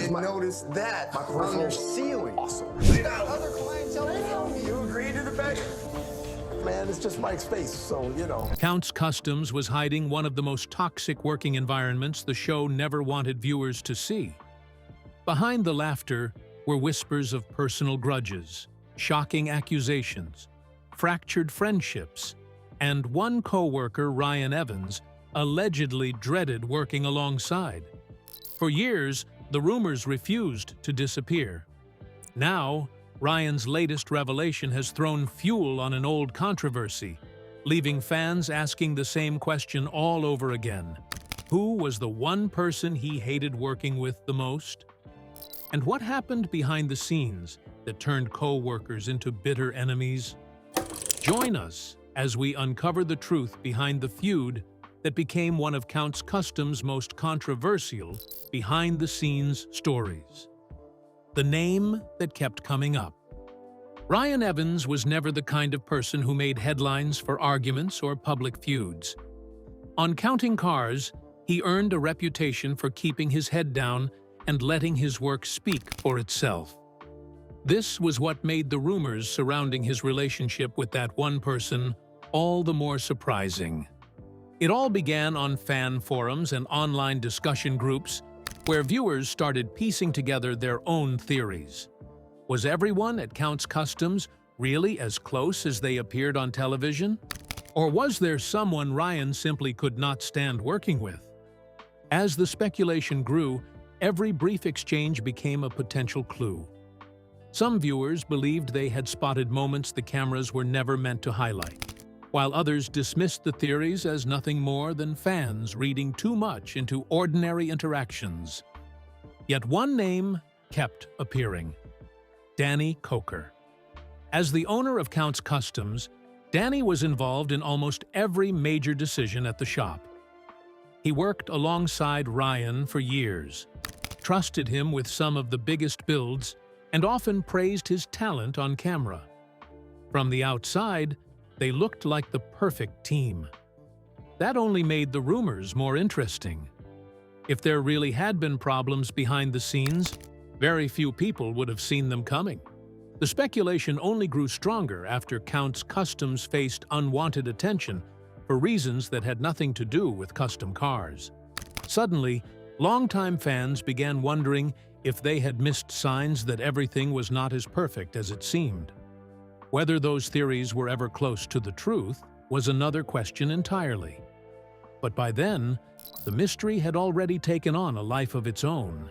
didn't notice that on your ceiling. Awesome. You got other clientele to help me. You agreed to the pay. Man, it's just Mike's face, so, you know. Count's Customs was hiding one of the most toxic working environments the show never wanted viewers to see. Behind the laughter were whispers of personal grudges, shocking accusations, fractured friendships, and one coworker, Ryan Evans, allegedly dreaded working alongside. For years, the rumors refused to disappear. Now, Ryan's latest revelation has thrown fuel on an old controversy, leaving fans asking the same question all over again. Who was the one person he hated working with the most? And what happened behind the scenes that turned co-workers into bitter enemies? Join us as we uncover the truth behind the feud that became one of Count's Customs' most controversial behind-the-scenes stories. The name that kept coming up. Ryan Evans was never the kind of person who made headlines for arguments or public feuds. On Counting Cars, he earned a reputation for keeping his head down and letting his work speak for itself. This was what made the rumors surrounding his relationship with that one person all the more surprising. It all began on fan forums and online discussion groups where viewers started piecing together their own theories. Was everyone at Count's Customs really as close as they appeared on television? Or was there someone Ryan simply could not stand working with? As the speculation grew, every brief exchange became a potential clue. Some viewers believed they had spotted moments the cameras were never meant to highlight, while others dismissed the theories as nothing more than fans reading too much into ordinary interactions. Yet one name kept appearing: Danny Coker. As the owner of Count's Customs, Danny was involved in almost every major decision at the shop. He worked alongside Ryan for years, trusted him with some of the biggest builds, and often praised his talent on camera. From the outside, they looked like the perfect team. That only made the rumors more interesting. If there really had been problems behind the scenes, very few people would have seen them coming. The speculation only grew stronger after Count's Customs faced unwanted attention for reasons that had nothing to do with custom cars. Suddenly, longtime fans began wondering if they had missed signs that everything was not as perfect as it seemed. Whether those theories were ever close to the truth was another question entirely. But by then, the mystery had already taken on a life of its own,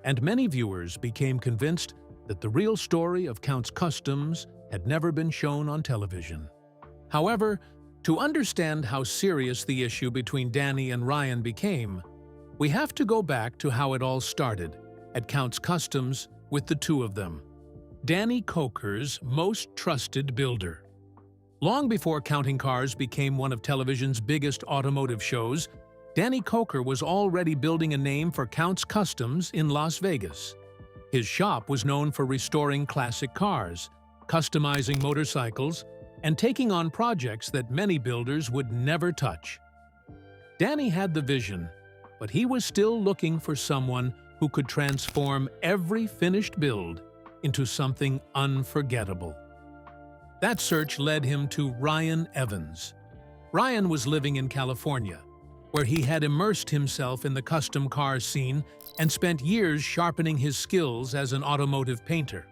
and many viewers became convinced that the real story of Count's Customs had never been shown on television. However, to understand how serious the issue between Danny and Ryan became, we have to go back to how it all started at Count's Customs with the two of them. Danny Coker's most trusted builder. Long before Counting Cars became one of television's biggest automotive shows, Danny Coker was already building a name for Count's Customs in Las Vegas. His shop was known for restoring classic cars, customizing motorcycles, and taking on projects that many builders would never touch. Danny had the vision, but he was still looking for someone who could transform every finished build into something unforgettable. That search led him to Ryan Evans. Ryan was living in California, where he had immersed himself in the custom car scene and spent years sharpening his skills as an automotive painter.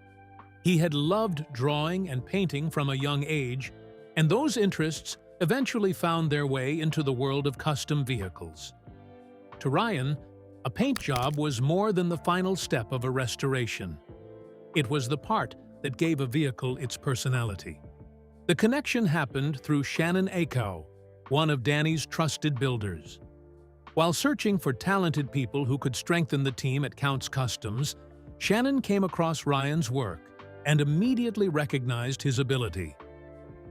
He had loved drawing and painting from a young age, and those interests eventually found their way into the world of custom vehicles. To Ryan, a paint job was more than the final step of a restoration. It was the part that gave a vehicle its personality. The connection happened through Shannon Akow, one of Danny's trusted builders. While searching for talented people who could strengthen the team at Count's Customs, Shannon came across Ryan's work and immediately recognized his ability.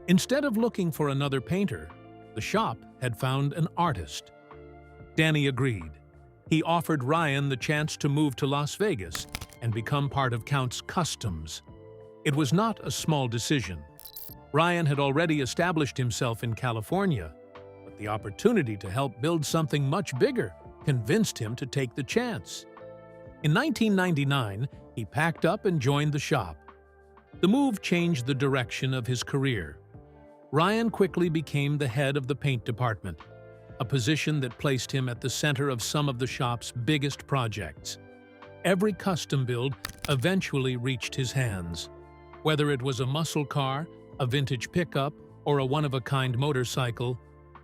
Instead of looking for another painter, the shop had found an artist. Danny agreed. He offered Ryan the chance to move to Las Vegas and become part of Count's Customs. It was not a small decision. Ryan had already established himself in California, but the opportunity to help build something much bigger convinced him to take the chance. In 1999, he packed up and joined the shop. The move changed the direction of his career. Ryan quickly became the head of the paint department, a position that placed him at the center of some of the shop's biggest projects. Every custom build eventually reached his hands. Whether it was a muscle car, a vintage pickup, or a one-of-a-kind motorcycle,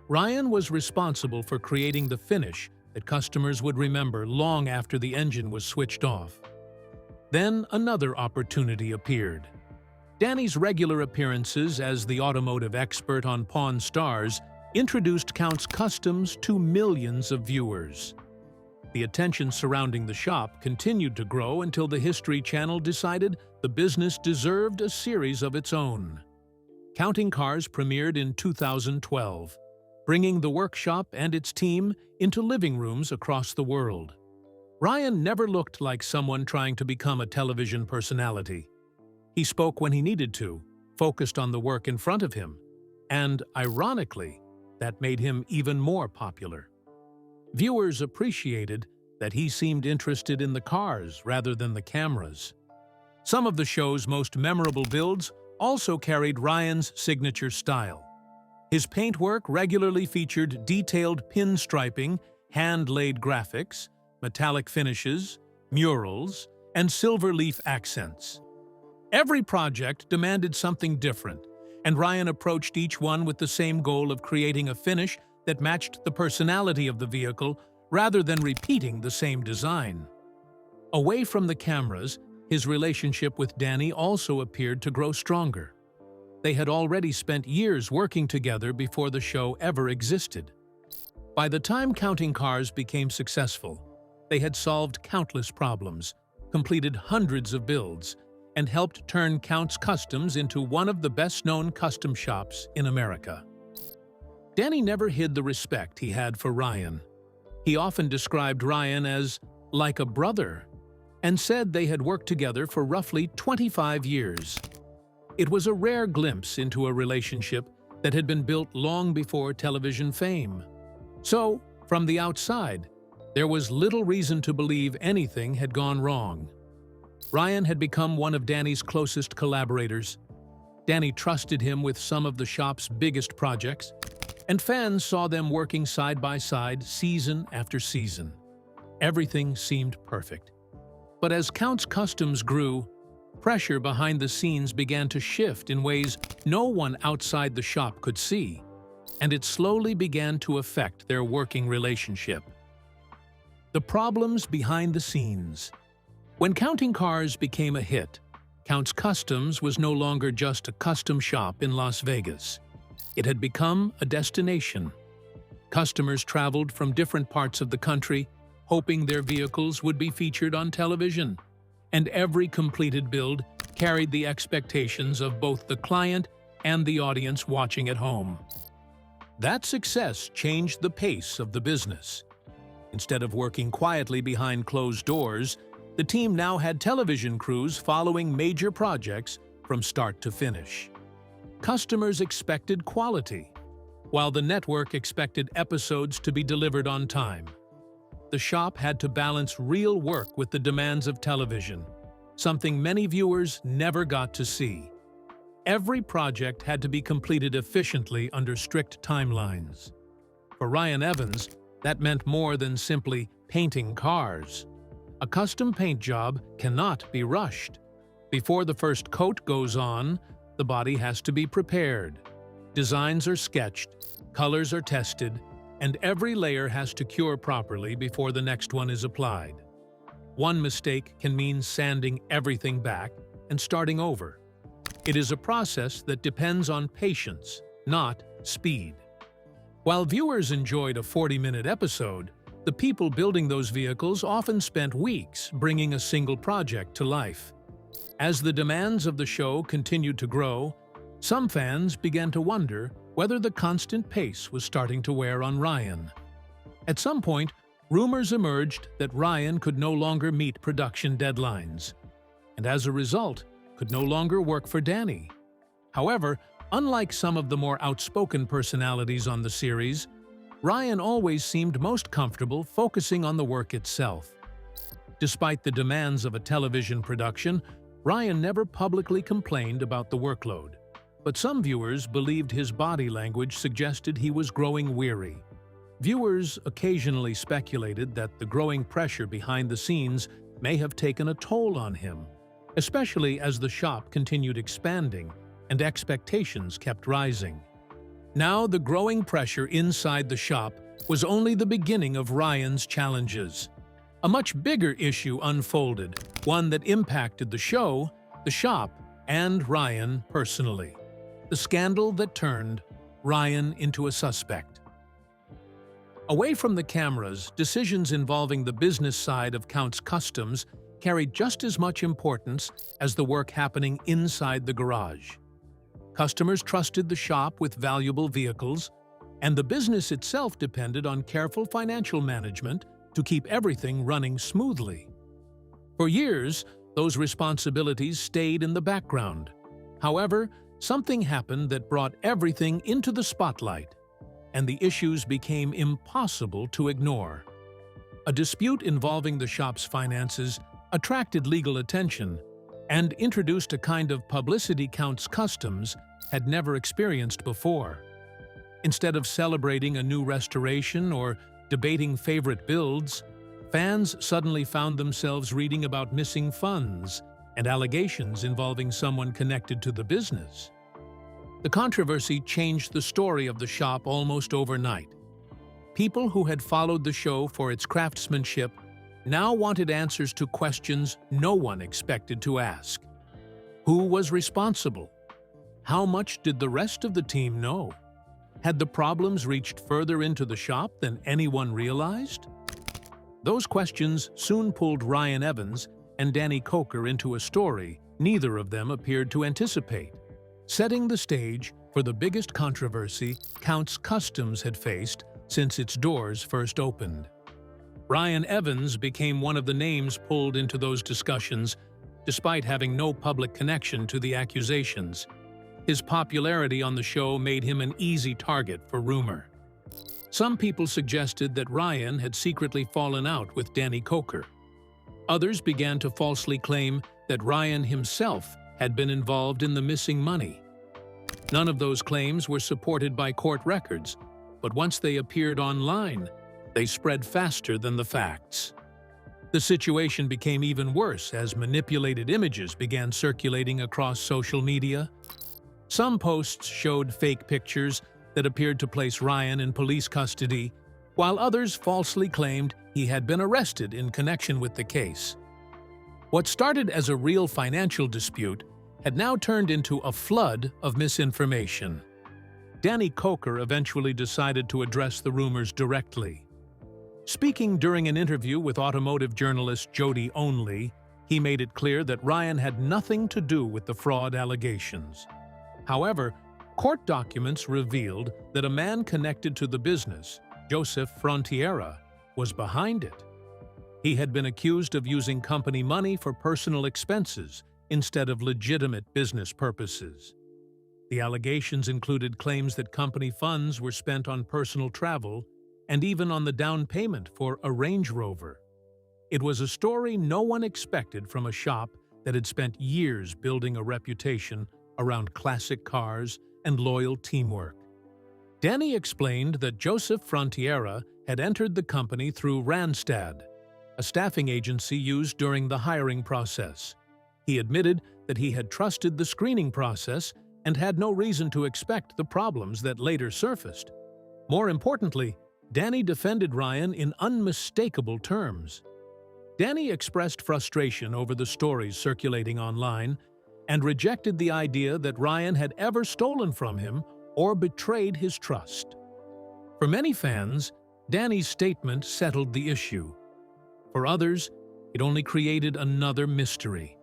Ryan was responsible for creating the finish that customers would remember long after the engine was switched off. Then another opportunity appeared. Danny's regular appearances as the automotive expert on Pawn Stars introduced Count's Kustoms to millions of viewers. The attention surrounding the shop continued to grow until the History Channel decided the business deserved a series of its own. Counting Cars premiered in 2012, bringing the workshop and its team into living rooms across the world. Ryan never looked like someone trying to become a television personality. He spoke when he needed to, focused on the work in front of him, and, ironically, that made him even more popular. Viewers appreciated that he seemed interested in the cars rather than the cameras. Some of the show's most memorable builds also carried Ryan's signature style. His paintwork regularly featured detailed pinstriping, hand-laid graphics, metallic finishes, murals, and silver leaf accents. Every project demanded something different, and Ryan approached each one with the same goal of creating a finish that matched the personality of the vehicle rather than repeating the same design. Away from the cameras, his relationship with Danny also appeared to grow stronger. They had already spent years working together before the show ever existed. By the time Counting Cars became successful, they had solved countless problems, completed hundreds of builds, and helped turn Count's Kustoms into one of the best-known custom shops in America. Danny never hid the respect he had for Ryan. He often described Ryan as like a brother, and said they had worked together for roughly 25 years. It was a rare glimpse into a relationship that had been built long before television fame. So, from the outside, there was little reason to believe anything had gone wrong. Ryan had become one of Danny's closest collaborators. Danny trusted him with some of the shop's biggest projects, and fans saw them working side by side season after season. Everything seemed perfect. But as Count's Kustoms grew, pressure behind the scenes began to shift in ways no one outside the shop could see, and it slowly began to affect their working relationship. The problems behind the scenes. When Counting Cars became a hit, Count's Kustoms was no longer just a custom shop in Las Vegas. It had become a destination. Customers traveled from different parts of the country, hoping their vehicles would be featured on television, and every completed build carried the expectations of both the client and the audience watching at home. That success changed the pace of the business. Instead of working quietly behind closed doors, the team now had television crews following major projects from start to finish. Customers expected quality, while the network expected episodes to be delivered on time. The shop had to balance real work with the demands of television, something many viewers never got to see. Every project had to be completed efficiently under strict timelines. For Ryan Evans, that meant more than simply painting cars. A custom paint job cannot be rushed. Before the first coat goes on, the body has to be prepared. Designs are sketched, colors are tested, and every layer has to cure properly before the next one is applied. One mistake can mean sanding everything back and starting over. It is a process that depends on patience, not speed. While viewers enjoyed a 40-minute episode, the people building those vehicles often spent weeks bringing a single project to life. As the demands of the show continued to grow, some fans began to wonder whether the constant pace was starting to wear on Ryan. At some point, rumors emerged that Ryan could no longer meet production deadlines, and as a result, could no longer work for Danny. However, unlike some of the more outspoken personalities on the series, Ryan always seemed most comfortable focusing on the work itself. Despite the demands of a television production, Ryan never publicly complained about the workload. But some viewers believed his body language suggested he was growing weary. Viewers occasionally speculated that the growing pressure behind the scenes may have taken a toll on him, especially as the shop continued expanding and expectations kept rising. Now, the growing pressure inside the shop was only the beginning of Ryan's challenges. A much bigger issue unfolded, one that impacted the show, the shop, and Ryan personally. The scandal that turned Ryan into a suspect. Away from the cameras, decisions involving the business side of Kustoms carried just as much importance as the work happening inside the garage. Customers trusted the shop with valuable vehicles, and the business itself depended on careful financial management to keep everything running smoothly. For years, those responsibilities stayed in the background. However, something happened that brought everything into the spotlight, and the issues became impossible to ignore. A dispute involving the shop's finances attracted legal attention and introduced a kind of publicity Kustoms had never experienced before. Instead of celebrating a new restoration or debating favorite builds, fans suddenly found themselves reading about missing funds and allegations involving someone connected to the business. The controversy changed the story of the shop almost overnight. People who had followed the show for its craftsmanship now wanted answers to questions no one expected to ask. Who was responsible? How much did the rest of the team know? Had the problems reached further into the shop than anyone realized? Those questions soon pulled Ryan Evans and Danny Coker into a story neither of them appeared to anticipate, setting the stage for the biggest controversy Kustoms had faced since its doors first opened. Ryan Evans became one of the names pulled into those discussions, despite having no public connection to the accusations. His popularity on the show made him an easy target for rumor. Some people suggested that Ryan had secretly fallen out with Danny Coker. Others began to falsely claim that Ryan himself had been involved in the missing money. None of those claims were supported by court records, but once they appeared online, they spread faster than the facts. The situation became even worse as manipulated images began circulating across social media. Some posts showed fake pictures that appeared to place Ryan in police custody, while others falsely claimed he had been arrested in connection with the case. What started as a real financial dispute had now turned into a flood of misinformation. Danny Coker eventually decided to address the rumors directly. Speaking during an interview with automotive journalist Jody Only, he made it clear that Ryan had nothing to do with the fraud allegations. However, court documents revealed that a man connected to the business, Joseph Frontiera, was behind it. He had been accused of using company money for personal expenses instead of legitimate business purposes. The allegations included claims that company funds were spent on personal travel and even on the down payment for a Range Rover. It was a story no one expected from a shop that had spent years building a reputation around classic cars and loyal teamwork. Danny explained that Joseph Frontiera had entered the company through Randstad, a staffing agency used during the hiring process. He admitted that he had trusted the screening process and had no reason to expect the problems that later surfaced. More importantly, Danny defended Ryan in unmistakable terms. Danny expressed frustration over the stories circulating online and rejected the idea that Ryan had ever stolen from him or betrayed his trust. For many fans, Danny's statement settled the issue. For others, it only created another mystery.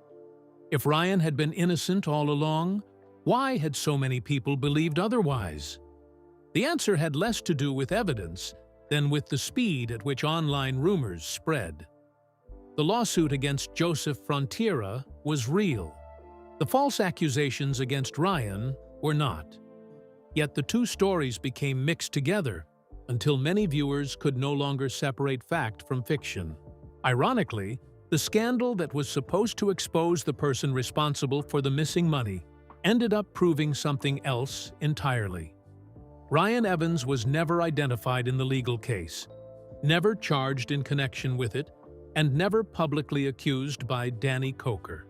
If Ryan had been innocent all along, why had so many people believed otherwise? The answer had less to do with evidence than with the speed at which online rumors spread. The lawsuit against Joseph Frontiera was real. The false accusations against Ryan were not. Yet the two stories became mixed together until many viewers could no longer separate fact from fiction. Ironically, The scandal that was supposed to expose the person responsible for the missing money ended up proving something else entirely. Ryan Evans was never identified in the legal case, never charged in connection with it, and never publicly accused by Danny Coker.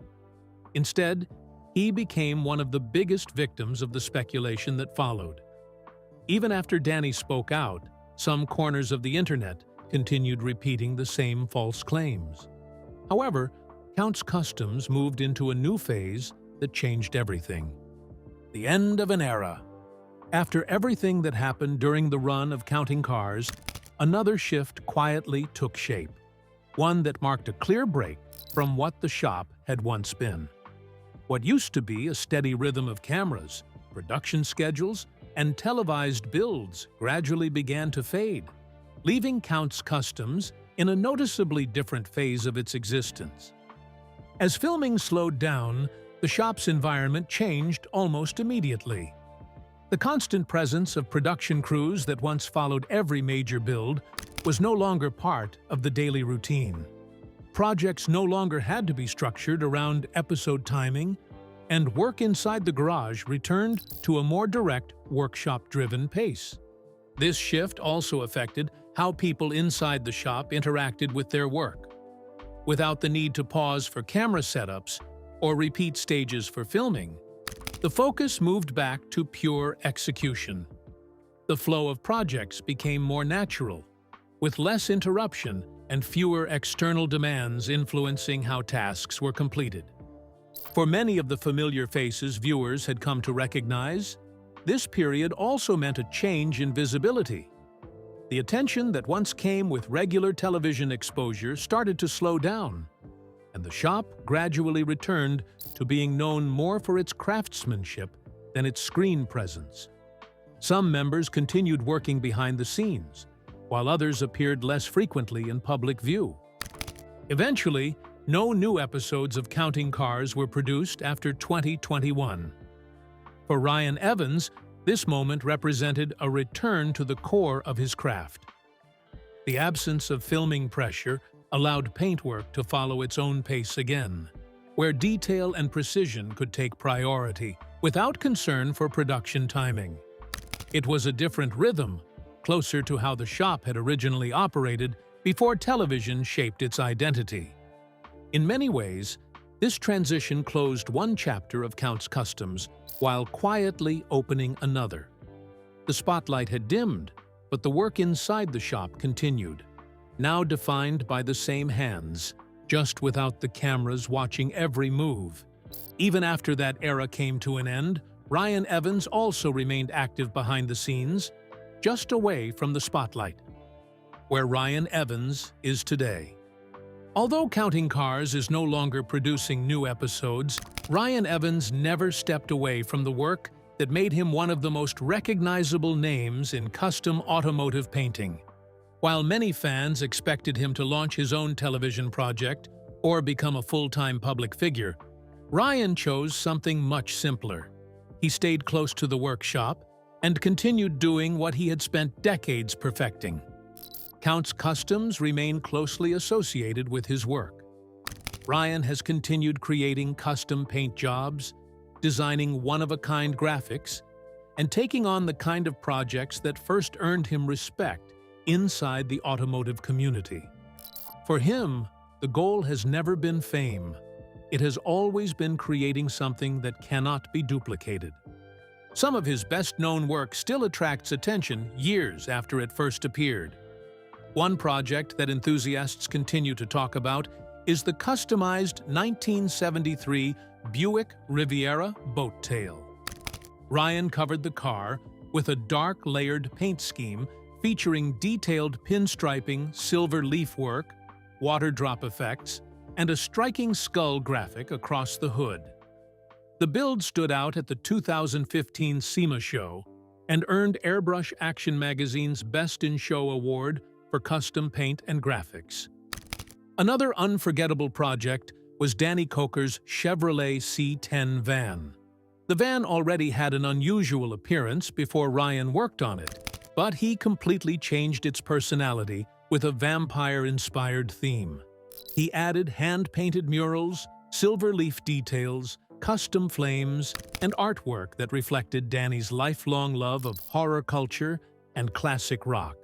Instead, he became one of the biggest victims of the speculation that followed. Even after Danny spoke out, some corners of the internet continued repeating the same false claims. However, Kustoms moved into a new phase that changed everything. The end of an era. After everything that happened during the run of Counting Cars, another shift quietly took shape, one that marked a clear break from what the shop had once been. What used to be a steady rhythm of cameras, production schedules, and televised builds gradually began to fade, leaving Kustoms in a noticeably different phase of its existence. As filming slowed down, the shop's environment changed almost immediately. The constant presence of production crews that once followed every major build was no longer part of the daily routine. Projects no longer had to be structured around episode timing, and work inside the garage returned to a more direct, workshop-driven pace. This shift also affected how people inside the shop interacted with their work. Without the need to pause for camera setups or repeat stages for filming, the focus moved back to pure execution. The flow of projects became more natural, with less interruption and fewer external demands influencing how tasks were completed. For many of the familiar faces viewers had come to recognize, this period also meant a change in visibility. The attention that once came with regular television exposure started to slow down, and the shop gradually returned to being known more for its craftsmanship than its screen presence. Some members continued working behind the scenes, while others appeared less frequently in public view. Eventually, no new episodes of Counting Cars were produced after 2021. For Ryan Evans, this moment represented a return to the core of his craft. The absence of filming pressure allowed paintwork to follow its own pace again, where detail and precision could take priority without concern for production timing. It was a different rhythm, closer to how the shop had originally operated before television shaped its identity. In many ways, this transition closed one chapter of Kustoms while quietly opening another. The spotlight had dimmed, but the work inside the shop continued, now defined by the same hands, just without the cameras watching every move. Even after that era came to an end, Ryan Evans also remained active behind the scenes, just away from the spotlight. Where Ryan Evans is today. Although Counting Cars is no longer producing new episodes, Ryan Evans never stepped away from the work that made him one of the most recognizable names in custom automotive painting. While many fans expected him to launch his own television project or become a full-time public figure, Ryan chose something much simpler. He stayed close to the workshop and continued doing what he had spent decades perfecting. Kustoms remain closely associated with his work. Ryan has continued creating custom paint jobs, designing one-of-a-kind graphics, and taking on the kind of projects that first earned him respect inside the automotive community. For him, the goal has never been fame. It has always been creating something that cannot be duplicated. Some of his best-known work still attracts attention years after it first appeared. One project that enthusiasts continue to talk about is the customized 1973 Buick Riviera boat tail. Ryan covered the car with a dark layered paint scheme featuring detailed pinstriping, silver leaf work, water drop effects, and a striking skull graphic across the hood. The build stood out at the 2015 SEMA show and earned Airbrush Action Magazine's Best in Show award for custom paint and graphics. Another unforgettable project was Danny Coker's Chevrolet C10 van. The van already had an unusual appearance before Ryan worked on it, but he completely changed its personality with a vampire-inspired theme. He added hand-painted murals, silver leaf details, custom flames, and artwork that reflected Danny's lifelong love of horror culture and classic rock.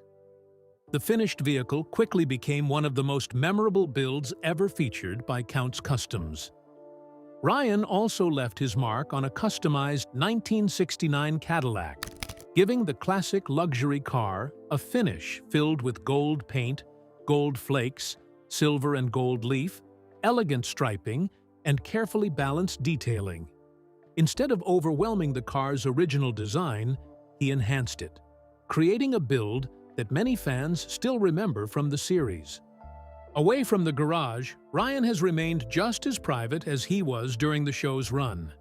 The finished vehicle quickly became one of the most memorable builds ever featured by Count's Kustoms. Ryan also left his mark on a customized 1969 Cadillac, giving the classic luxury car a finish filled with gold paint, gold flakes, silver and gold leaf, elegant striping, and carefully balanced detailing. Instead of overwhelming the car's original design, he enhanced it, creating a build that many fans still remember from the series. Away from the garage, Ryan has remained just as private as he was during the show's run.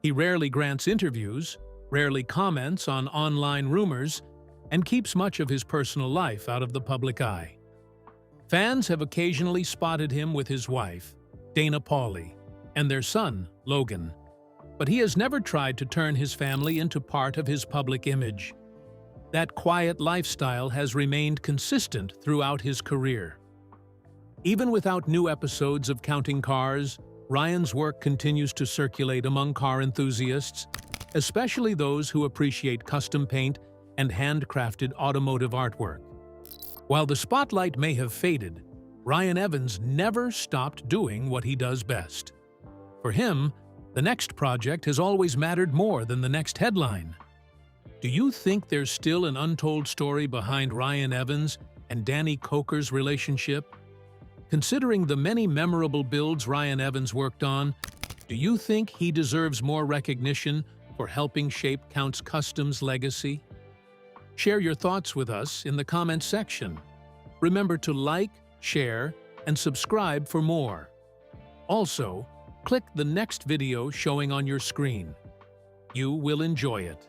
He rarely grants interviews, rarely comments on online rumors, and keeps much of his personal life out of the public eye. Fans have occasionally spotted him with his wife, Dana Pauly, and their son, Logan, but he has never tried to turn his family into part of his public image. That quiet lifestyle has remained consistent throughout his career. Even without new episodes of Counting Cars, Ryan's work continues to circulate among car enthusiasts, especially those who appreciate custom paint and handcrafted automotive artwork. While the spotlight may have faded, Ryan Evans never stopped doing what he does best. For him, the next project has always mattered more than the next headline. Do you think there's still an untold story behind Ryan Evans and Danny Coker's relationship? Considering the many memorable builds Ryan Evans worked on, do you think he deserves more recognition for helping shape Count's Kustoms' legacy? Share your thoughts with us in the comments section. Remember to like, share, and subscribe for more. Also, click the next video showing on your screen. You will enjoy it.